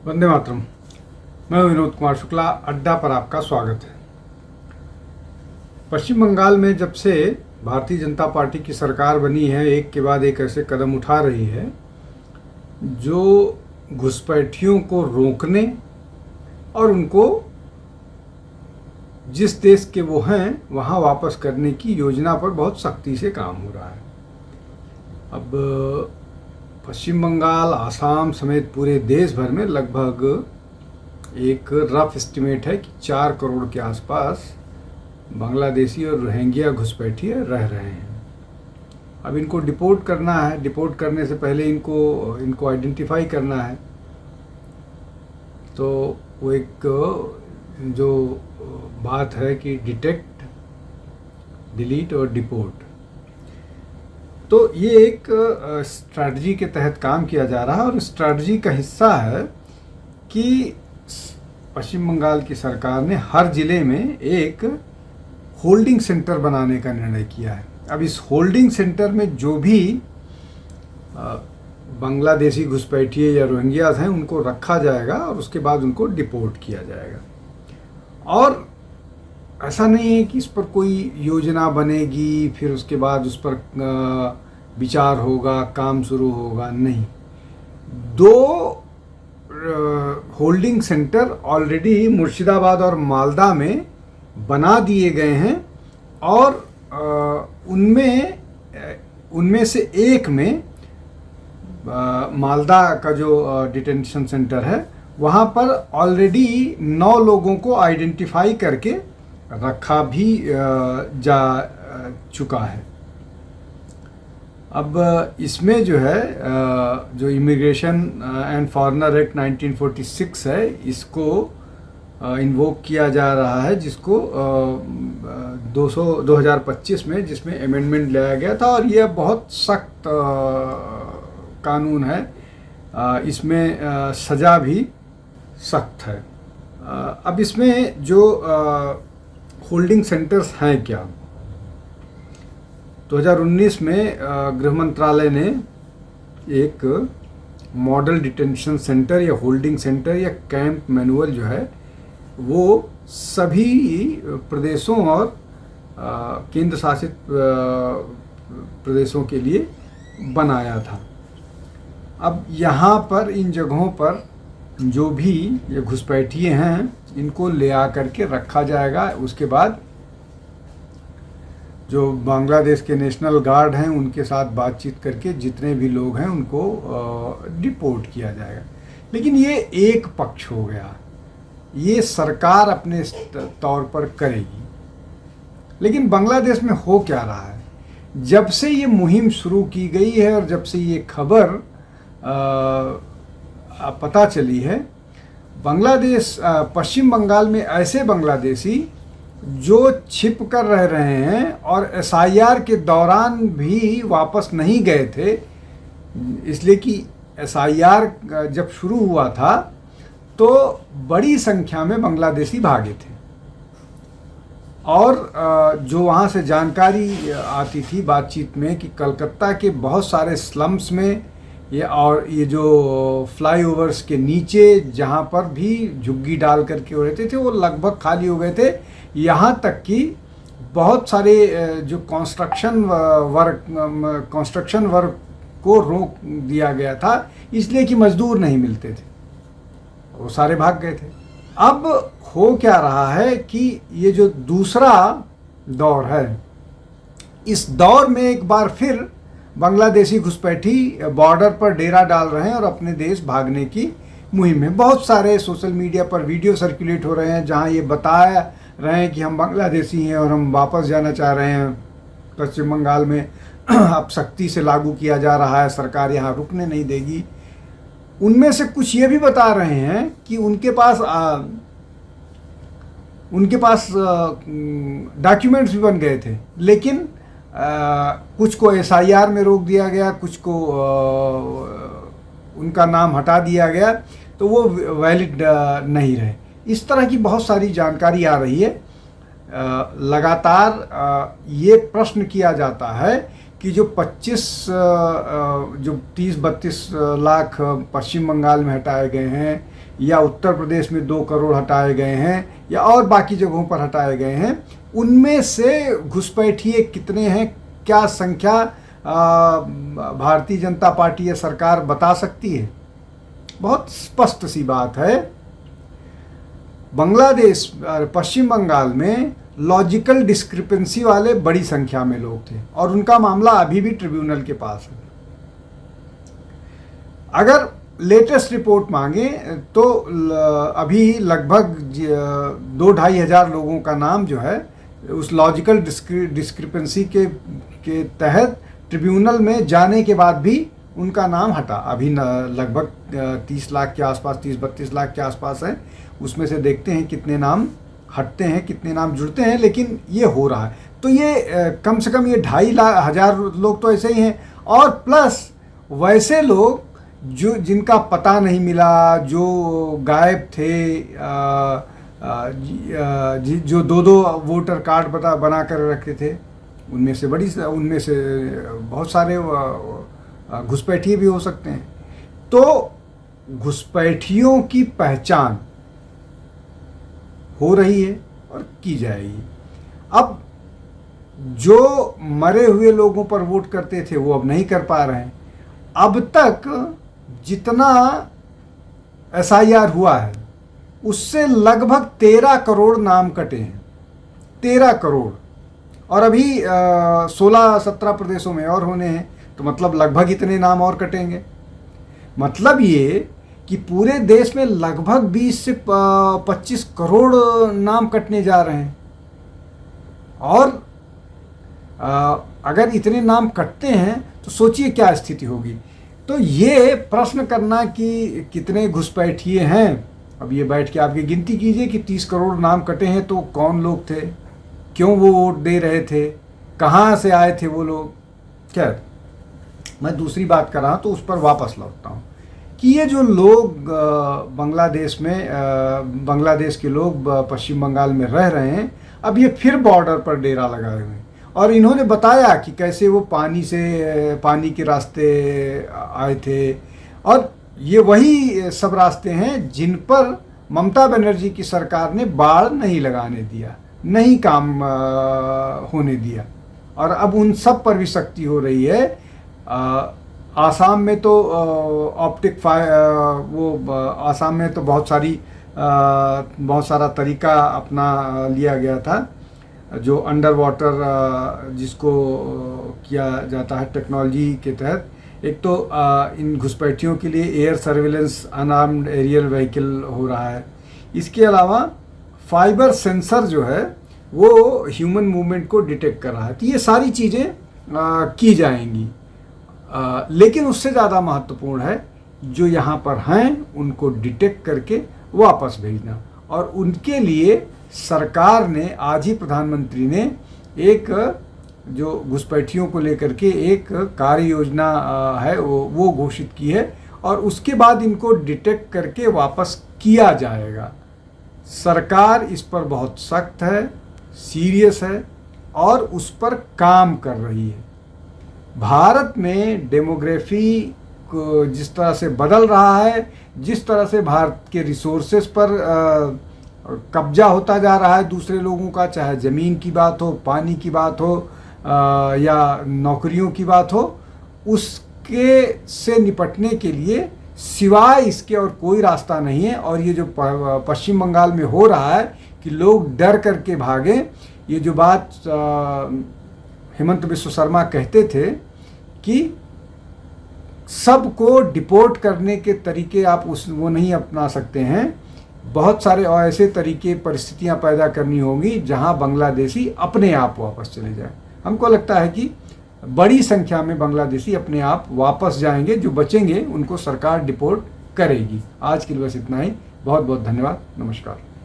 वंदे मातरम। मैं विनोद कुमार शुक्ला, अड्डा पर आपका स्वागत है। पश्चिम बंगाल में जब से भारतीय जनता पार्टी की सरकार बनी है, एक के बाद एक ऐसे कदम उठा रही है जो घुसपैठियों को रोकने और उनको जिस देश के वो हैं वहाँ वापस करने की योजना पर बहुत सख्ती से काम हो रहा है। अब पश्चिम बंगाल, आसाम समेत पूरे देश भर में लगभग एक रफ एस्टिमेट है कि 4 करोड़ के आसपास बांग्लादेशी और रोहिंग्या घुसपैठिए रह रहे हैं। अब इनको डिपोर्ट करना है। डिपोर्ट करने से पहले इनको आइडेंटिफाई करना है। तो वो एक जो बात है कि डिटेक्ट, डिलीट और डिपोर्ट, तो ये एक स्ट्रैटेजी के तहत काम किया जा रहा है। और स्ट्रैटेजी का हिस्सा है कि पश्चिम बंगाल की सरकार ने हर ज़िले में एक होल्डिंग सेंटर बनाने का निर्णय किया है। अब इस होल्डिंग सेंटर में जो भी बांग्लादेशी घुसपैठिए या रोहिंग्यास हैं उनको रखा जाएगा और उसके बाद उनको डिपोर्ट किया जाएगा। और ऐसा नहीं है कि इस पर कोई योजना बनेगी, फिर उसके बाद उस पर विचार होगा, काम शुरू होगा, नहीं। 2 होल्डिंग सेंटर ऑलरेडी मुर्शिदाबाद और मालदा में बना दिए गए हैं और उनमें से एक में मालदा का जो डिटेंशन सेंटर है वहाँ पर ऑलरेडी 9 लोगों को आइडेंटिफाई करके रखा भी जा चुका है। अब इसमें जो है जो इमिग्रेशन एंड फॉरेनर एक्ट 1946 है, इसको इन्वोक किया जा रहा है, जिसको 2025 में जिसमें अमेंडमेंट लाया गया था। और यह बहुत सख्त कानून है, इसमें सज़ा भी सख्त है। अब इसमें जो होल्डिंग सेंटर्स हैं क्या, 2019 में गृह मंत्रालय ने एक मॉडल डिटेंशन सेंटर या होल्डिंग सेंटर या कैंप मैनुअल जो है वो सभी प्रदेशों और केंद्र शासित प्रदेशों के लिए बनाया था। अब यहाँ पर इन जगहों पर जो भी ये घुसपैठिए हैं इनको ले आकर के रखा जाएगा। उसके बाद जो बांग्लादेश के नेशनल गार्ड हैं उनके साथ बातचीत करके जितने भी लोग हैं उनको डिपोर्ट किया जाएगा। लेकिन ये एक पक्ष हो गया, ये सरकार अपने तौर पर करेगी। लेकिन बांग्लादेश में हो क्या रहा है, जब से ये मुहिम शुरू की गई है और जब से ये खबर पता चली है, पश्चिम बंगाल में ऐसे बांग्लादेशी जो छिप कर रह रहे हैं और एसआईआर के दौरान भी वापस नहीं गए थे, इसलिए कि एसआईआर जब शुरू हुआ था तो बड़ी संख्या में बांग्लादेशी भागे थे। और जो वहाँ से जानकारी आती थी बातचीत में कि कलकत्ता के बहुत सारे स्लम्स में ये जो फ्लाईओवर्स के नीचे जहाँ पर भी झुग्गी डाल करके हो रहते थे वो लगभग खाली हो गए थे। यहाँ तक कि बहुत सारे जो कंस्ट्रक्शन वर्क को रोक दिया गया था इसलिए कि मजदूर नहीं मिलते थे, वो सारे भाग गए थे। अब हो क्या रहा है कि ये जो दूसरा दौर है, इस दौर में एक बार फिर बांग्लादेशी घुसपैठी बॉर्डर पर डेरा डाल रहे हैं और अपने देश भागने की मुहिम में। बहुत सारे सोशल मीडिया पर वीडियो सर्कुलेट हो रहे हैं जहां ये बताया रहे हैं कि हम बांग्लादेशी हैं और हम वापस जाना चाह रहे हैं पश्चिम बंगाल में। अब सख्ती से लागू किया जा रहा है, सरकार यहाँ रुकने नहीं देगी। उनमें से कुछ ये भी बता रहे हैं कि उनके पास डॉक्यूमेंट्स भी बन गए थे, लेकिन कुछ को एसआईआर में रोक दिया गया, कुछ को उनका नाम हटा दिया गया, तो वो वैलिड नहीं रहे। इस तरह की बहुत सारी जानकारी आ रही है। लगातार ये प्रश्न किया जाता है कि जो 30-32 लाख पश्चिम बंगाल में हटाए गए हैं या उत्तर प्रदेश में 2 करोड़ हटाए गए हैं या और बाकी जगहों पर हटाए गए हैं, उनमें से घुसपैठिए कितने हैं, क्या संख्या भारतीय जनता पार्टी या सरकार बता सकती है? बहुत स्पष्ट सी बात है। बांग्लादेश, पश्चिम बंगाल में लॉजिकल डिस्क्रिपेंसी वाले बड़ी संख्या में लोग थे और उनका मामला अभी भी ट्रिब्यूनल के पास है। अगर लेटेस्ट रिपोर्ट मांगे तो अभी लगभग 2-2.5 हज़ार लोगों का नाम जो है उस लॉजिकल डिस्क्रिपेंसी के तहत ट्रिब्यूनल में जाने के बाद भी उनका नाम हटा। अभी लगभग 30 लाख के आसपास, 30-32 लाख के आसपास है। उसमें से देखते हैं कितने नाम हटते हैं, कितने नाम जुड़ते हैं, लेकिन ये हो रहा है। तो ये कम से कम ये 2.5 हज़ार लोग तो ऐसे ही हैं, और प्लस वैसे लोग जिनका पता नहीं मिला, जो गायब थे, जो 2-2 वोटर कार्ड बना कर रखे थे, उनमें से बहुत सारे घुसपैठिए भी हो सकते हैं। तो घुसपैठियों की पहचान हो रही है और की जाएगी। अब जो मरे हुए लोगों पर वोट करते थे वो अब नहीं कर पा रहे हैं। अब तक जितना SIR हुआ है उससे लगभग 13 करोड़ नाम कटे हैं, 13 करोड़, और अभी 16-17 प्रदेशों में और होने हैं, तो मतलब लगभग इतने नाम और कटेंगे। मतलब ये कि पूरे देश में लगभग 20 से 25 करोड़ नाम कटने जा रहे हैं। और अगर इतने नाम कटते हैं तो सोचिए क्या स्थिति होगी। तो ये प्रश्न करना कि कितने घुसपैठिए हैं, अब ये बैठ के आपकी गिनती कीजिए कि 30 करोड़ नाम कटे हैं तो कौन लोग थे, क्यों वो वोट दे रहे थे, कहाँ से आए थे वो लोग। खैर, मैं दूसरी बात कर रहा हूँ तो उस पर वापस लौटता हूँ कि ये जो लोग बांग्लादेश के लोग पश्चिम बंगाल में रह रहे हैं, अब ये फिर बॉर्डर पर डेरा लगाए हुए हैं। और इन्होंने बताया कि कैसे वो पानी के रास्ते आए थे, और ये वही सब रास्ते हैं जिन पर ममता बनर्जी की सरकार ने बाड़ नहीं लगाने दिया, नहीं काम होने दिया, और अब उन सब पर भी सख्ती हो रही है। आसाम में तो आसाम में तो बहुत सारा तरीका अपना लिया गया था, जो अंडर वाटर जिसको किया जाता है टेक्नोलॉजी के तहत। एक तो इन घुसपैठियों के लिए air surveillance unarmed aerial vehicle हो रहा है। इसके अलावा फाइबर सेंसर जो है वो ह्यूमन मूवमेंट को डिटेक्ट कर रहा है। तो ये सारी चीज़ें की जाएंगी, लेकिन उससे ज़्यादा महत्वपूर्ण है जो यहाँ पर हैं उनको डिटेक्ट करके वापस भेजना। और उनके लिए सरकार ने, आज ही प्रधानमंत्री ने एक जो घुसपैठियों को लेकर के एक कार्य योजना है वो घोषित की है, और उसके बाद इनको डिटेक्ट करके वापस किया जाएगा। सरकार इस पर बहुत सख्त है, सीरियस है और उस पर काम कर रही है। भारत में डेमोग्राफी को जिस तरह से बदल रहा है, जिस तरह से भारत के रिसोर्सेस पर कब्जा होता जा रहा है दूसरे लोगों का, चाहे ज़मीन की बात हो, पानी की बात हो या नौकरियों की बात हो, उसके से निपटने के लिए सिवाय इसके और कोई रास्ता नहीं है। और ये जो पश्चिम बंगाल में हो रहा है कि लोग डर करके भागे, ये जो बात हेमंत बिस्व शर्मा कहते थे कि सबको डिपोर्ट करने के तरीके आप वो नहीं अपना सकते हैं, बहुत सारे और ऐसे तरीके, परिस्थितियां पैदा करनी होगी जहां बांग्लादेशी अपने आप वापस चले जाएं। हमको लगता है कि बड़ी संख्या में बांग्लादेशी अपने आप वापस जाएंगे, जो बचेंगे उनको सरकार डिपोर्ट करेगी। आज के लिए बस इतना ही। बहुत बहुत धन्यवाद। नमस्कार।